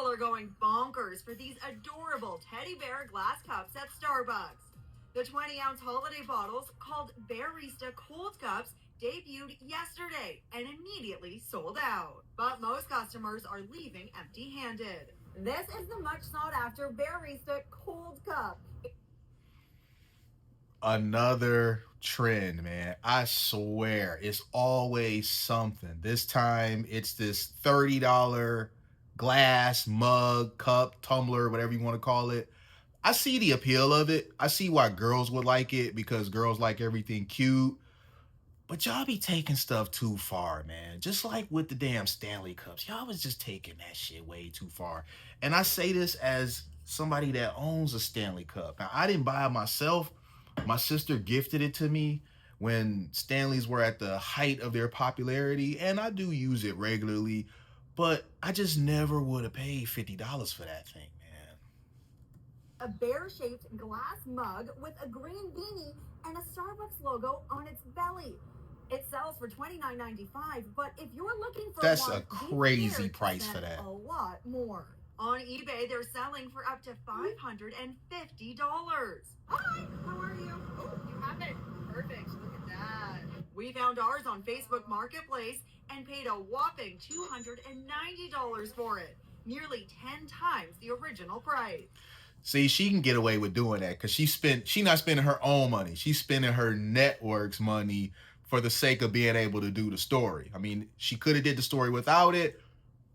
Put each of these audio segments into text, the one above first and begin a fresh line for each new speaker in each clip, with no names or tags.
People are going bonkers for these adorable teddy bear glass cups at Starbucks. The 20-ounce holiday bottles, called Bearista cold cups, debuted yesterday and immediately sold out. But most customers are leaving empty-handed. This is the much sought-after Bearista cold cup.
Another trend, man. I swear it's always something. This time it's this $30 glass mug, cup, tumbler, whatever you want to call it. I see the appeal of it. I see why girls would like it, because girls like everything cute. But y'all be taking stuff too far, man. Just like with the damn Stanley cups. Y'all was just taking that shit way too far. And I say this as somebody that owns a Stanley cup. Now, I didn't buy it myself. My sister gifted it to me when Stanleys were at the height of their popularity, and I do use it regularly, but I just never would have paid $50 for that thing, man.
A bear-shaped glass mug with a green beanie and a Starbucks logo on its belly. It sells for $29.95, but if you're looking for
That's
one,
a crazy price for
spend
that.
a lot more. On eBay, they're selling for up to $550. Hi, how are you? Oh, you have it. Perfect. Look at that. We found ours on Facebook Marketplace and paid a whopping $290 for it. Nearly 10 times the original price.
See, she can get away with doing that because she not spending her own money. She's spending her network's money for the sake of being able to do the story. I mean, she could have did the story without it,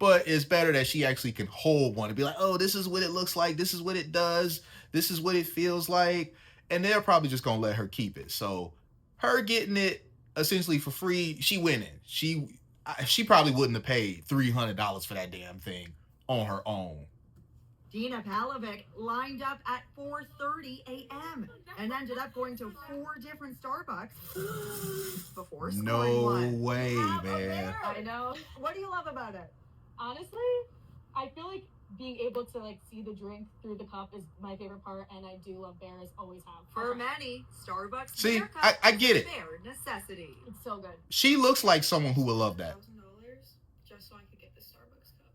but it's better that she actually can hold one and be like, oh, this is what it looks like. This is what it does. This is what it feels like. And they're probably just going to let her keep it. So her getting it essentially for free, she winning. She probably wouldn't have paid $300 for that damn thing on her own.
Dina Palovic lined up at 4:30 a.m. and ended up going to 4 different Starbucks before scoring one.
No way, man.
I know.
What do you love about it?
Honestly, I feel like being able to see the drink through the cup is my favorite part, and I do love bears, always have.
For many, Starbucks
See,
bear cup
I get
is
it.
a bare necessity.
It's so good.
She looks like someone who would love that.
$1,000 just so I could get this Starbucks cup.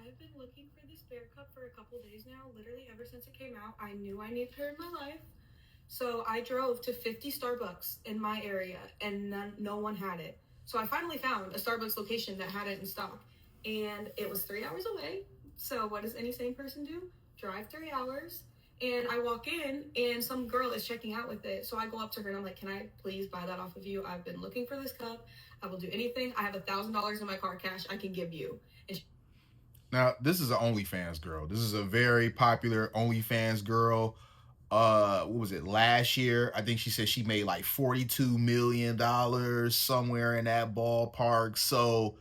I've been looking for this bear cup for a couple days now. Literally ever since it came out, I knew I needed her in my life. So I drove to 50 Starbucks in my area, and no one had it. So I finally found a Starbucks location that had it in stock, and it was 3 hours away. So what does any sane person do? Drive 3 hours, and I walk in, and some girl is checking out with it. So I go up to her, and I'm like, can I please buy that off of you? I've been looking for this cup. I will do anything. I have $1,000 in my car cash I can give you. And
now, this is an OnlyFans girl. This is a very popular OnlyFans girl. What was it, last year? I think she said she made like $42 million, somewhere in that ballpark. So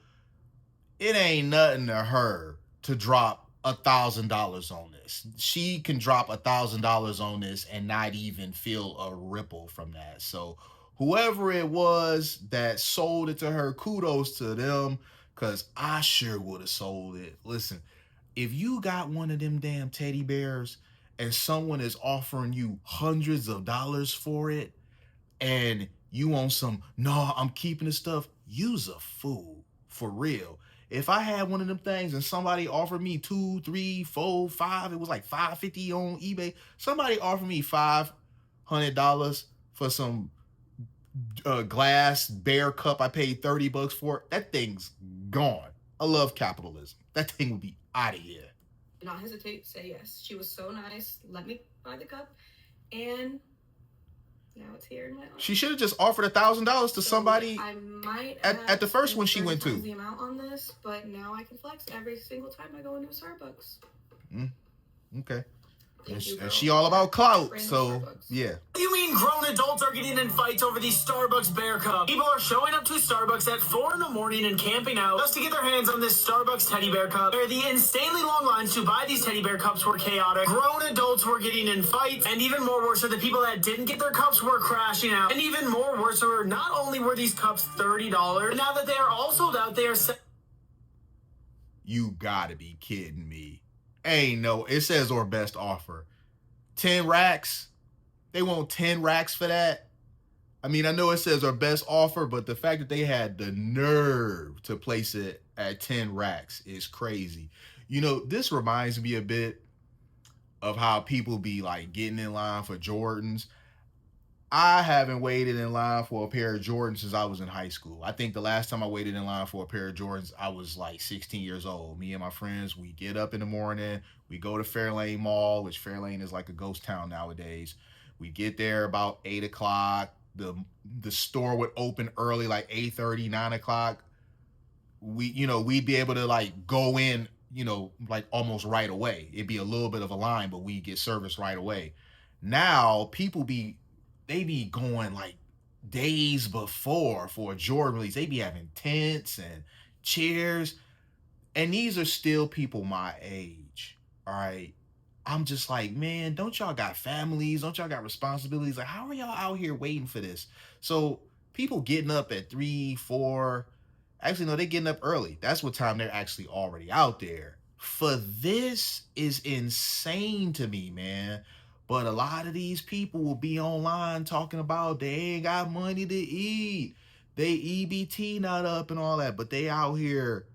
it ain't nothing to her to drop $1,000 on this. She can drop $1,000 on this and not even feel a ripple from that. So whoever it was that sold it to her, kudos to them, because I sure would have sold it. Listen, if you got one of them damn teddy bears and someone is offering you hundreds of dollars for it, and you want some, no, I'm keeping the stuff, you's a fool, for real. If I had one of them things and somebody offered me 2, 3, 4, 5, it was like $550 on eBay. Somebody offered me $500 for some glass bear cup I paid $30 for. That thing's gone. I love capitalism. That thing would be out of here.
did not hesitate to say yes. She was so nice. Let me buy the cup, and now it's here in my office.
She should have just offered $1,000 to somebody.
I might
at the first one she went to.
The amount on this, but now I can flex every single time I go into a Starbucks.
Okay. And
Thank you,
she all about clout,
Random
so
Starbucks.
yeah.
What do you mean grown adults are getting in fights over these Starbucks bear cups? People are showing up to Starbucks at 4 in the morning and camping out just to get their hands on this Starbucks teddy bear cup. Where the insanely long lines to buy these teddy bear cups were chaotic. Grown adults were getting in fights, and even more worse are the people that didn't get their cups were crashing out. And even more worse are not only were these cups $30, but now that they are all sold out, they are
You gotta be kidding me. Ain't no, it says or best offer. 10 racks? They want 10 racks for that? I mean, I know it says our best offer, but the fact that they had the nerve to place it at 10 racks is crazy. You know, this reminds me a bit of how people be like getting in line for Jordans. I haven't waited in line for a pair of Jordans since I was in high school. I think the last time I waited in line for a pair of Jordans, I was like 16 years old. Me and my friends, we get up in the morning, we go to Fairlane Mall, which Fairlane is like a ghost town nowadays. We get there about 8 o'clock. The store would open early, like 8:30, 9 o'clock. We'd be able to like go in, like almost right away. It'd be a little bit of a line, but we get service right away. Now they be going like days before for a Jordan release. They be having tents and chairs. And these are still people my age. All right. I'm just like, man, don't y'all got families? Don't y'all got responsibilities? Like, how are y'all out here waiting for this? So people getting up at 3, 4. Actually, no, they're getting up early. That's what time they're actually already out there. For this is insane to me, man. But a lot of these people will be online talking about they ain't got money to eat. They EBT not up and all that. But they out here,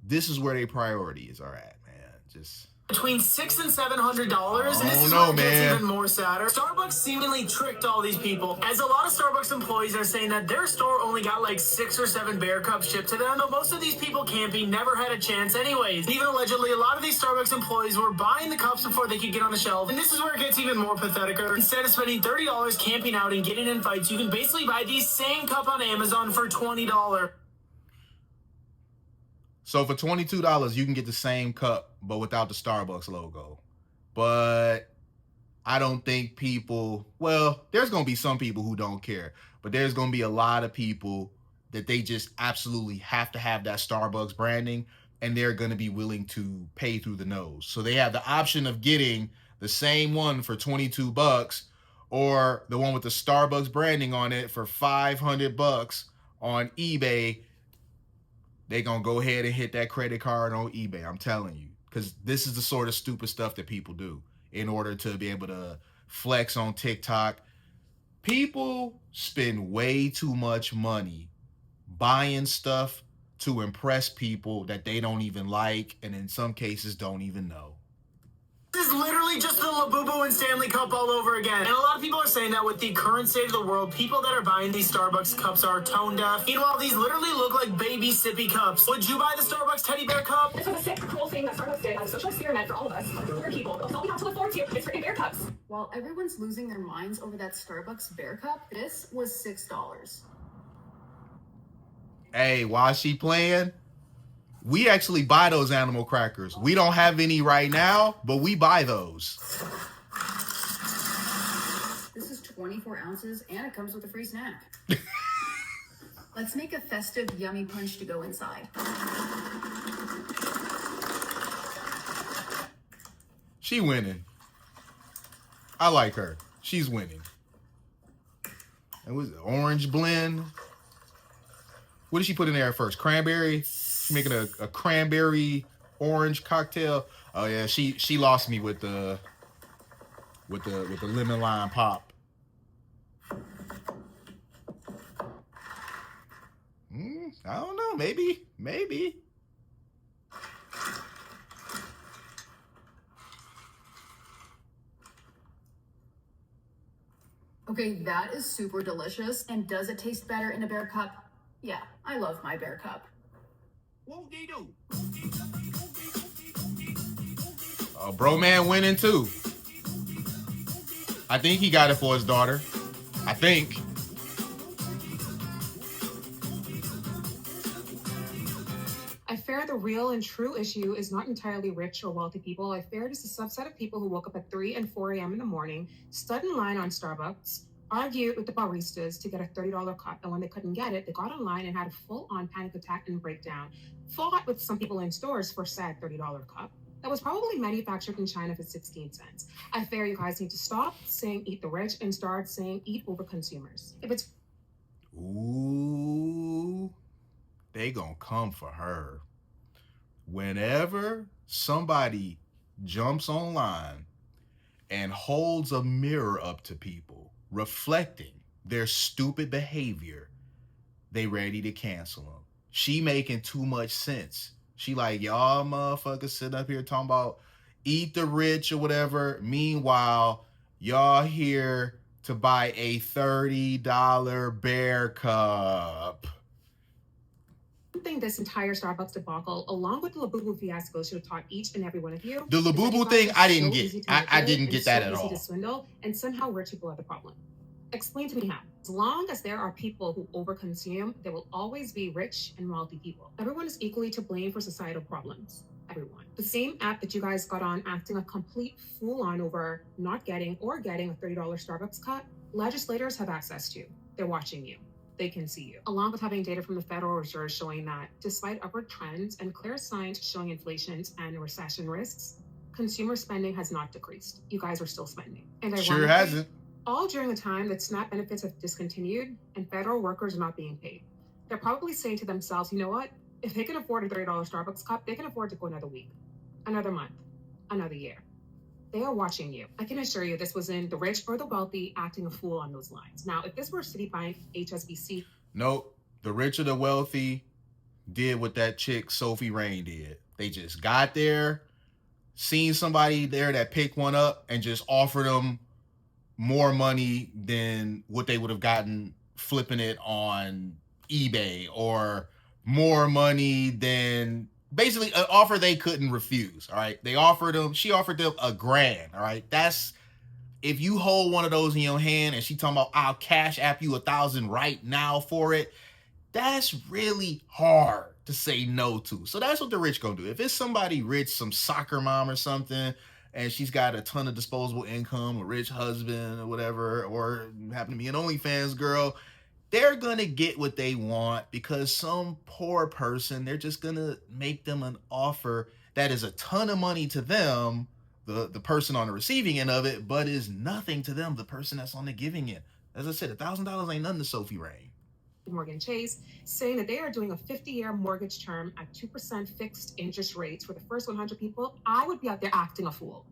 this is where their priorities are at, man. Just...
between $600 and $700, and this is
know,
where it gets
man.
even more sadder. Starbucks seemingly tricked all these people, as a lot of Starbucks employees are saying that their store only got like 6 or 7 Bear Cups shipped to them, though most of these people camping never had a chance anyways. And even allegedly, a lot of these Starbucks employees were buying the cups before they could get on the shelf, and this is where it gets even more pathetic. Instead of spending $30 camping out and getting in fights, you can basically buy these same cup on Amazon for $20.
So for $22, you can get the same cup, but without the Starbucks logo. But I don't think there's going to be some people who don't care, but there's going to be a lot of people that they just absolutely have to have that Starbucks branding, and they're going to be willing to pay through the nose. So they have the option of getting the same one for $22 or the one with the Starbucks branding on it for $500 on eBay. They're going to go ahead and hit that credit card on eBay. I'm telling you, because this is the sort of stupid stuff that people do in order to be able to flex on TikTok. People spend way too much money buying stuff to impress people that they don't even like, and in some cases don't even know.
This is literally just the Labubu and Stanley cup all over again. And a lot of people are saying that with the current state of the world, people that are buying these Starbucks cups are tone deaf. Meanwhile, these literally look like baby sippy cups. Would you buy the Starbucks teddy bear cup?
This was a sick, cool thing that Starbucks did as a social experiment for all of us. For people. That's all we have to look forward to. It's freaking bear cups.
While everyone's losing their minds over that Starbucks bear cup, this was $6.
Hey, while she playing, we actually buy those animal crackers. We don't have any right now, but we buy those.
This is 24 ounces and it comes with a free snack. Let's make a festive yummy punch to go inside.
She winning. I like her. She's winning. It was orange blend. What did she put in there first? Cranberry? She's making a cranberry orange cocktail. Oh yeah, she lost me with the lemon lime pop. I don't know. Maybe.
Okay, that is super delicious. And does it taste better in a bear cup? Yeah, I love my bear cup.
Bro man winning too. I think he got it for his daughter. I think.
I fear the real and true issue is not entirely rich or wealthy people. I fear it is a subset of people who woke up at 3 and 4 a.m. in the morning, stood in line on Starbucks, argued with the baristas to get a $30 cup, and when they couldn't get it, they got online and had a full-on panic attack and breakdown, fought with some people in stores for said $30 cup that was probably manufactured in China for 16 cents. I fear you guys need to stop saying eat the rich and start saying eat over consumers. If it's...
Ooh, they gonna come for her. Whenever somebody jumps online and holds a mirror up to people, reflecting their stupid behavior, they ready to cancel them. She making too much sense. She like, y'all motherfuckers sitting up here talking about eat the rich or whatever. Meanwhile, y'all here to buy a $30 bear cup.
I think this entire Starbucks debacle, along with the Labubu fiasco, should have taught each and every one of you.
The Labubu thing, I didn't get. I didn't get that at all.
Easy to swindle, and somehow rich people are the problem. Explain to me how. As long as there are people who overconsume, there will always be rich and wealthy people. Everyone is equally to blame for societal problems. Everyone. The same app that you guys got on acting a complete fool on over not getting or getting a $30 Starbucks cut, legislators have access to. They're watching you. They can see you. Along with having data from the Federal Reserve showing that despite upward trends and clear signs showing inflation and recession risks, consumer spending has not decreased. You guys are still spending. And
sure hasn't.
All during the time that SNAP benefits have discontinued and federal workers are not being paid. They're probably saying to themselves, you know what? If they can afford a $30 Starbucks cup, they can afford to go another week, another month, another year. They are watching you. I can assure you this wasn't the rich or the wealthy acting a fool on those lines. Now, if this were Citibank, HSBC...
Nope. The rich or the wealthy did what that chick Sophie Rain did. They just got there, seen somebody there that picked one up and just offered them more money than what they would have gotten flipping it on eBay, or more money than basically an offer they couldn't refuse. All right. She offered them $1,000. All right. That's, if you hold one of those in your hand and she talking about, I'll cash app you $1,000 right now for it. That's really hard to say no to. So that's what the rich gonna do. If it's somebody rich, some soccer mom or something, and she's got a ton of disposable income, a rich husband or whatever, or happen to be an OnlyFans girl, they're going to get what they want because some poor person, they're just going to make them an offer that is a ton of money to them, the person on the receiving end of it, but is nothing to them, the person that's on the giving end. As I said, $1,000 ain't nothing to Sophie Rain.
Morgan Chase, saying that they are doing a 50-year mortgage term at 2% fixed interest rates for the first 100 people, I would be out there acting a fool.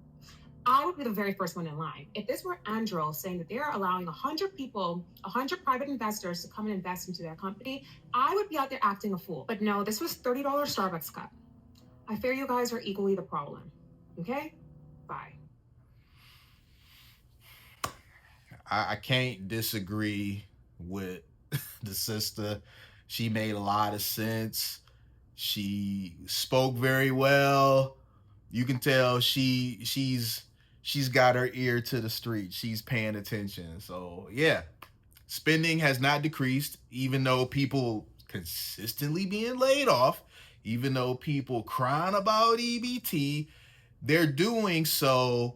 I would be the very first one in line. If this were Andrew saying that they're allowing 100 people, 100 private investors to come and invest into their company, I would be out there acting a fool. But no, this was $30 Starbucks cup. I fear you guys are equally the problem. Okay? Bye.
I can't disagree with the sister. She made a lot of sense. She spoke very well. You can tell she's got her ear to the street. She's paying attention. So yeah, spending has not decreased, even though people consistently being laid off, even though people crying about EBT, they're doing so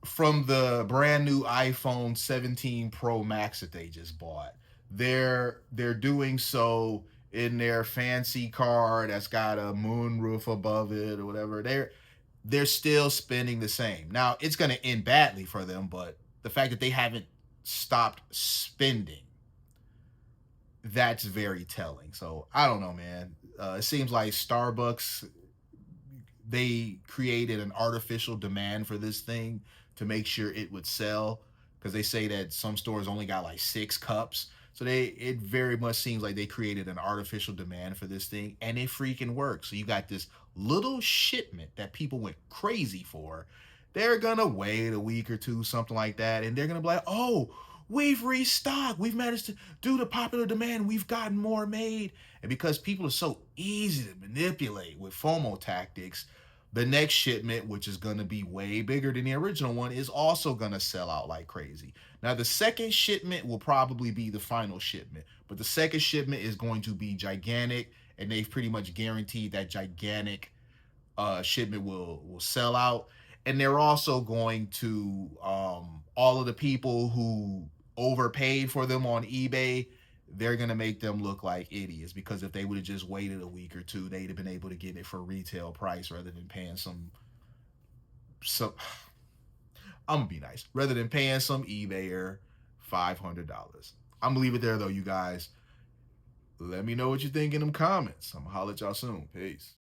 from the brand new iPhone 17 Pro Max that they just bought. They're doing so in their fancy car that's got a moonroof above it or whatever. They're still spending the same. Now, it's going to end badly for them, but the fact that they haven't stopped spending, that's very telling. So, I don't know, man. It seems like Starbucks, they created an artificial demand for this thing to make sure it would sell, because they say that some stores only got like 6 cups. So it very much seems like they created an artificial demand for this thing, and it freaking works. So you got this little shipment that people went crazy for. They're going to wait a week or two, something like that, and they're going to be like, oh, we've restocked. We've managed to, due to popular demand, we've gotten more made. And because people are so easy to manipulate with FOMO tactics, the next shipment, which is going to be way bigger than the original one, is also going to sell out like crazy. Now, the second shipment will probably be the final shipment, but the second shipment is going to be gigantic, and they've pretty much guaranteed that gigantic shipment will sell out. And they're also going to, all of the people who overpaid for them on eBay, they're going to make them look like idiots, because if they would have just waited a week or two, they'd have been able to get it for retail price rather than paying some I'm going to be nice. Rather than paying some eBayer $500. I'm going to leave it there, though, you guys. Let me know what you think in them comments. I'm going to holler at y'all soon. Peace.